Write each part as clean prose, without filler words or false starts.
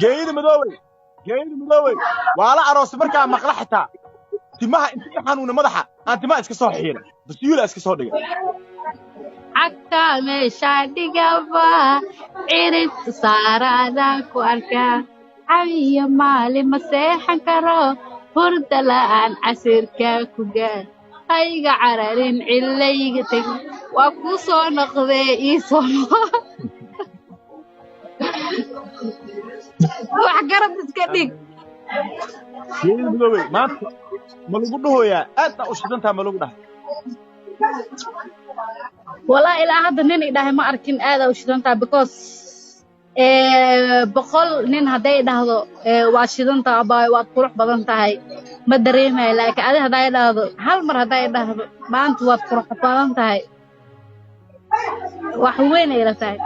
geeyada madowey wala aroos markaa maqla xitaa timaha inta xanuuna madaxa aan timaha iska soo xiiray basiyuula iska soo dhigay حتى مشاهدي قبا عرف صارنا كواركا حبيا مالي مسيحا كرو فرد لان عسير كاكوغا هايقا عرارين عليقتك وكوسو نقضي إيسو وحقرب تسكتك geeyada madowey maanta ma lagu dhahoyaa aad baa u shidantaa ma lagu dhahay والله إلى هذا نين إذا ما أركن هذا وشدنتا because بقول نين هداي ده وشدنتا أباي وتروح بدنتا هاي ما درينا لكن هذا هداي ده هل مرة هداي ده ما أنت وتروح بدنتا هاي وحوين إلى تاي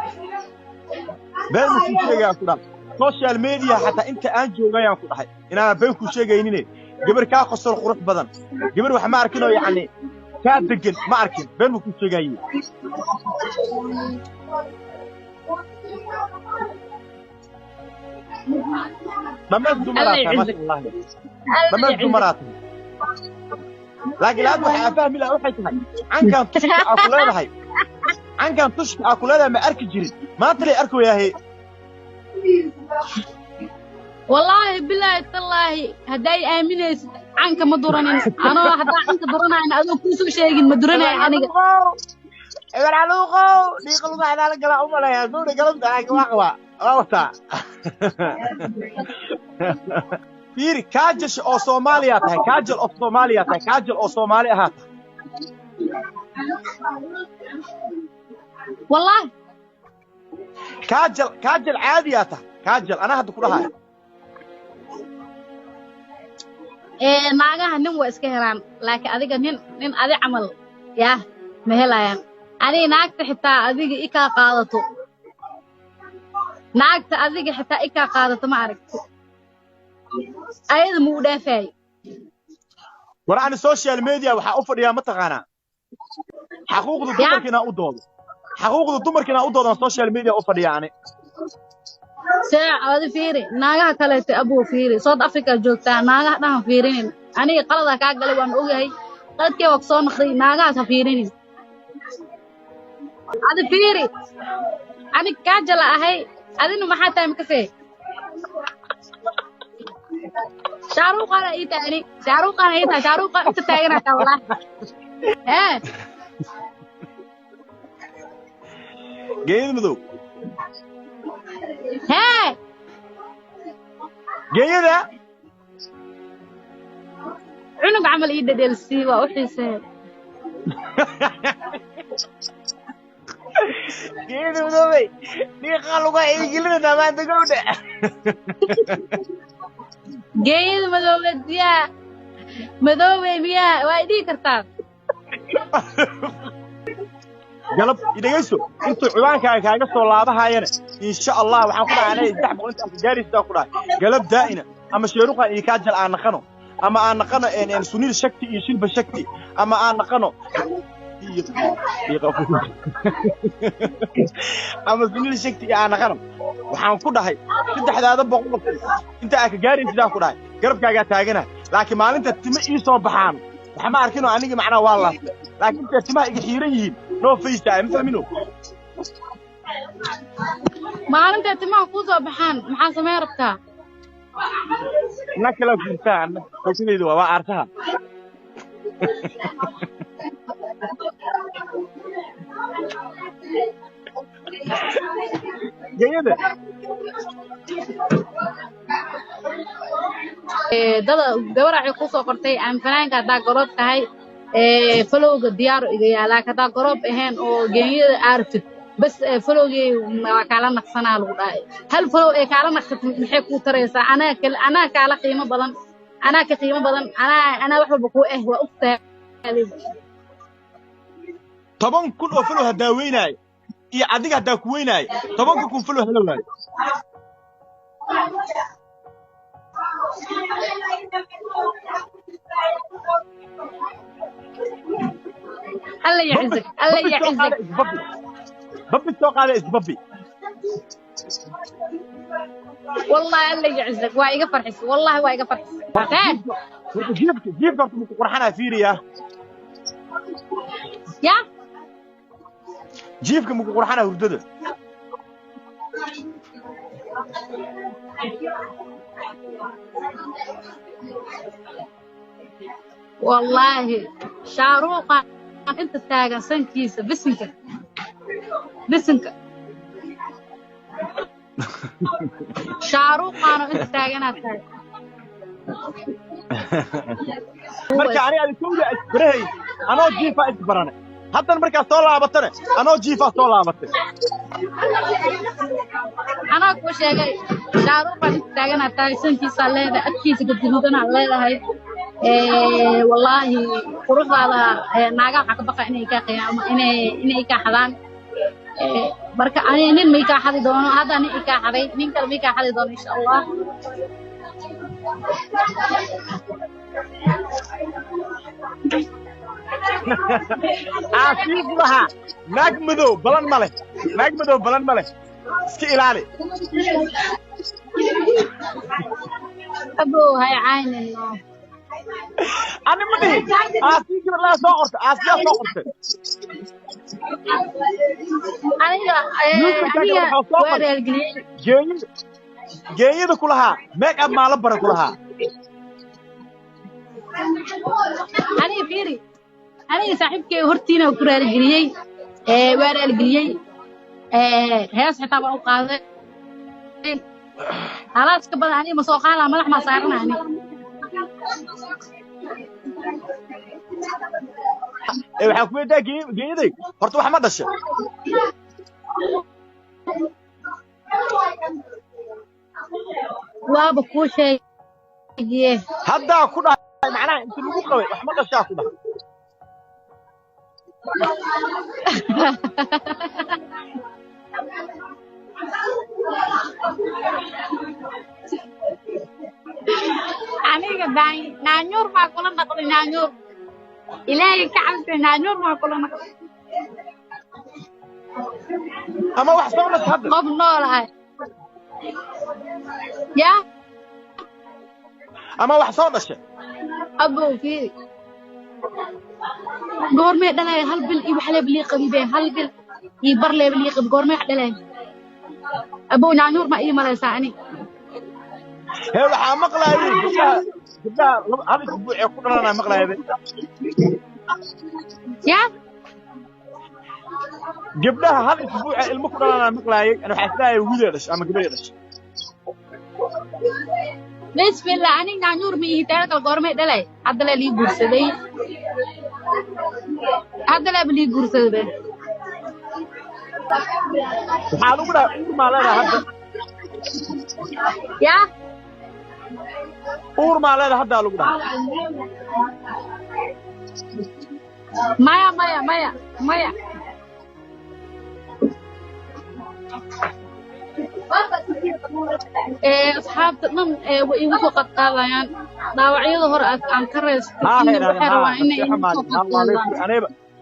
been ku sheegaya ku dhahay social media hatta inta aan joogayaan ku dhahay inaan been ku sheegaynine gabar ka qosol qurux badan gabar wax ma arkin oo yacni ka degan ma arkin been ku sheegayay dhammaan dumaraata ma sha Allah dhammaan dumaraata laakiin aad waxa fahmi la waxay tahay ankan tushka aku leedahay ankan tushka aku leedahay ma arki jirin maanta lay arko yahay والله بالله تالله هداي آمنيس عنك مدورنين أنا هدا عنك درنا أنا أذو كوسو شيء مدورنا يعني إبر علوقو ديقلو قاعد على قلا أملا يا زوري قلم دعاك واقوا أوتا فيري كاجل أو صوماليا تاي كاجل أو صوماليا تاي كاجل أو صوماليا هات والله كاجل عادي تاي كاجل أنا هاد كلها naagaha nin waa iska helaan laakiin adiga nin adi camal yaa ma helayaan ani naagta xitaa adiga i ka qaadato naagta adiga xitaa i ka qaadato ma aragto ayada mu dhaafay waraan social media waxa u fadhiyaa ma taqaana xaquuqda dumarkina u doodan social media u fadhiyaani ساعة فيري ناقة كلت أبو فيري صوت أفريقيا جوكتا ناقة نهم فيرين أنا قلدا كاقلي وان أوجي قلت كي وقصون خري ناقة فيرين هذا فيري أنا كاجل أهي أذنو ما حتى مكفي شاروق أنا إيه تاني شاروق أنا إيه شاروق أنت تايرة والله إيه جيد مذوق هاي جيدة عنق عمل يده ديال السيوة وحيسين جيدة مذوبي دي خالوغا يجلنا ما تقولنا جيد مذوبي ديا مذوبي بيا وايدي كرتان قلب يدقيسو انتو عوانكا كاغا سو لابهاينا ان شاء الله waxaan ku dhaanay 300 gaarista ku dhaay qalab daa'ina ama sheeruqa iyo kaajal aan naqano ama aan naqano een sunil shakti iyo shilba shakti ama aan naqano ama sunil shakti aan naqano waxaan ku dhahay saddexdaada boqol inta aad ka gaaraysaa ku dhaay garabkaaga taagana laakiin maalinta timo ii soo baxaan waxa ma arkino aniga macna waa laas laakiin timaha iga xiiran yihiin no face time famino maalinta timaha ku soo baxaan maxaa sameey rabtaa nakala fiirtaan qoysinaydu waa artaha جيدة dada gabar ay ku soo qortay aan fanaanka hada gorob tahay folowga diyaar iga yaala kada gorob ahayn oo geeyada arfid bas folowgii waa kala naqsanaa lagu dhaay hal folow ee kala naqsatay maxay ku taraysaa ana kala qiimo badan ana wax walba ku waa ogtahay 10 kun oo folow hadaa weynay iyo adiga hadaa ku weynay 10 kun folow helo waay الله يعزك الله يعزك بابي سوق على بابي والله الله يعزك وايقا فرحس والله وايقا فرحس فين جيبك قرحنا فيريا يا جيبك مكو قرحنا هردده والله شاروقة انت تاغا سنكيسة بسنك شاروقة انت تاغا تاغا marka aniga tuuga isbaray anoo jiifa isbarana hadan marka soo laabatana anoo jiifa soo laabatay ana ku sheegay shaaruqa taagana taagsankiisa leeda adkiisa gadudana leedahay wallahi quruxdaada naaga waxa ka baqa inay ka qiyaamo inay ka xadaan marka ani nin ma ka xadi doono hada nin ka xaday nin kale ma ka xadi doono insha Allah عافيك لها نجمدو بلان ملك اسكي إلالي أبو هاي عين النوم أنا مدي عافيك بالله صغرت أنا وين الجنين جيد كلها ميك أب مال برا كلها أنا فيري أنا صاحبك هرتينا وكرر الجريء وارى الجريء هاس حتى بقى قاضي خلاص كبر أنا مسوق على ملح ما صارنا أنا الحكومة ده جيدك هرتو محمد الشيخ وابكو شيء هذا كله معناه أنت اللي قوي محمد الشيخ كله أنا كداي نانيور ما كلنا نقول نانيور إلهي كعبت نانيور ما كلنا نقول أما واحد صار نتحدث قف نور هاي يا أما واحد صار نشة أبو في قرمي دلائي هل بال يبحلي بليق بيبي هل بال يبرلي بليق بقرمي دلائي أبو نانيور ما إيه مرساني هي waxaa maqlaayay gabdhaha hal isbuuc ee ku dhalanaa maqlaayay ya gabdhaha hal isbuuc ee ilmo ku dhalanaa maqlaayay ana waxa isleeyahay wiilasha ama gabadheedash bismillah ani naanyuur mi ihtaa kal goormay dhalay hadda la ii guursaday waxaa lagu dhahay uur maalada hadda ya uur maalada hadda lagu dhahay maya أصحاب من ويوقف قد قاضيان ضاوعيه ظهر عن كرس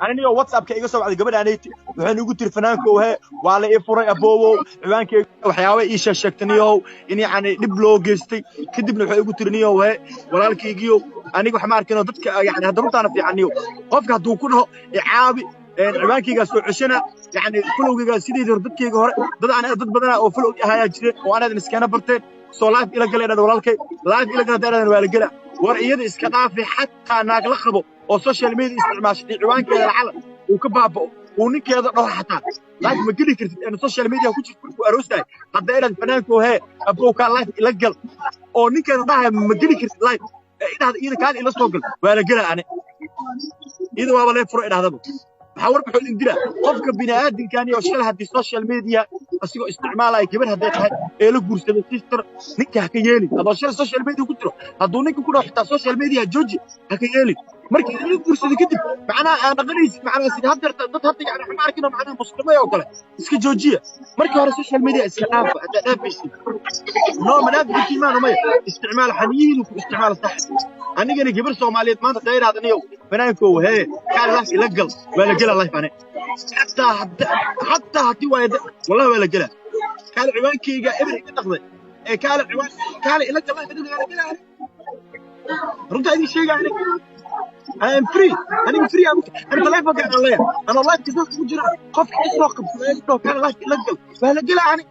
أنا نيو واتساب كي يقصوا على قبل أنا وحين يقول تلفنانك وها وعلى إيه فرق أبوه عوانك وحياوي إيش شكتنيه إني يعني نبلو جستي كدبنا وحين يقول ترنيه وها ولا لك يجيو أنا يقول حمار كنا ضدك يعني هدرت أنا في عنيو قفك هدو كله إعابي عوانك قاسوا عشنا يعني كله قاس سيدي ضدك يجور ضد أنا ضد بدنا أو فلو هاي أجري وأنا نسكنا برتين سولاف إلى قلنا ولا لك لايف إلى قلنا ولا قلنا ورئيد إسكافي حتى ناقل خبو oo social media isticmaashay ciwaankeeda lacala uu ka baabao uu ninkeeda dhaw xataa laakiin ma geli kartid in social media ku jirto ku aroostay hadda inaad fanaanku hee abooka live ila gal oo ninkeeda dhahay ma geli kartid live ida kaan ila soo gal waa la galaa ani ida waaba la furo idhahdaba maxaa warbixin indira qofka bini'aadinkan iyo shil hadii social media asigoo isticmaalay gabar haday tahay ee la guursaday sister ninka ha ka yeelin adoo shil social media ku jiro haduu ninka ku dhaw xitaa social media jooji ha ka yeelin markii la guursaday kadib macnaa aan dhaqanaysi macnaa sida hadda dad hadda yani waxaan arkina macnaa muslimiin oo kale iska joojiya markii hore social media iska dhaafa hadda dhaafaysi no manaafiq iimaan uma isticmaal xaniin ku isticmaal sax anigana gabar Soomaaliyeed maanta dheeraadaniyo fanaanku hee kaal la ila gal wala gal الله يفنى حتى هدي وايد والله ولا جلا كان عوانكيجا ابن تقضي كالي عوان كالي إلا جماعة بدون أنا كلا رد هذه الشيء يعني I'm free أنا free أنا لا يفكر عليا أنا والله كذا مجرى خف حس وقف كان لا لقل فهلا قلا يعني